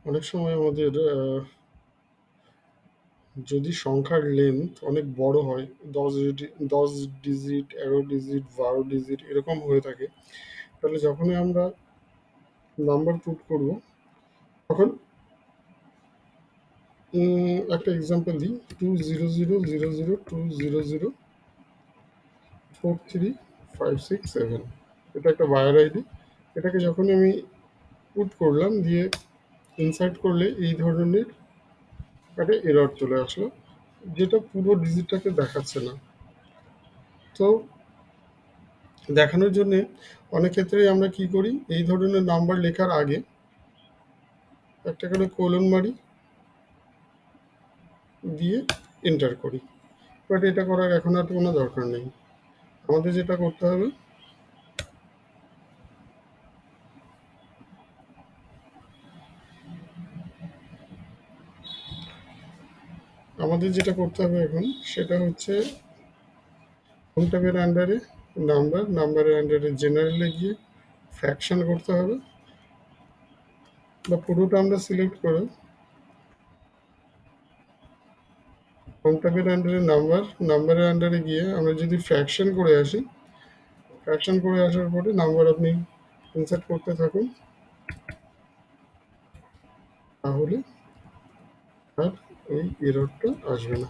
অনেক সময় আমাদের যদি সংখ্যার লেন্থ অনেক বড় হয়, 10 ডিজিট, 11 ডিজিট, 12 ডিজিট এরকম হয়ে থাকে, তাহলে যখনই আমরা নাম্বার পুট করব তখন একটা এক্সাম্পল দিই, 20002004356 এটা একটা বায়ার আইডি। এটাকে যখন আমি পুট করলাম, দিয়ে ইনসার্ট করলে এই ধরনের একটা এরর চলে আসলো, যেটা পুরো ডিজিটটাকে দেখাচ্ছে না। তো দেখানোর জন্যে অনেক ক্ষেত্রেই আমরা কি করি, এই ধরনের নাম্বার লেখার আগে একটা করে কোলন মারি, দিয়ে এন্টার করি। বাট এটা করার এখন আর কোনো দরকার নেই। আমাদের যেটা করতে হবে, এখন সেটা হচ্ছে হোম ট্যাবের আন্ডারে নাম্বারের আন্ডারে জেনারেলে গিয়ে ফ্র্যাকশন করতে হবে, বা পুরোটা আমরা সিলেক্ট করে হোম ট্যাবের আন্ডারে নাম্বারের আন্ডারে গিয়ে আমরা যদি ফ্র্যাকশন করে আসি, ফ্র্যাকশন করে আসার পরে নাম্বার আপনি ইনসার্ট করতে থাকুন, তাহলে আর এই এররটা আসবে না।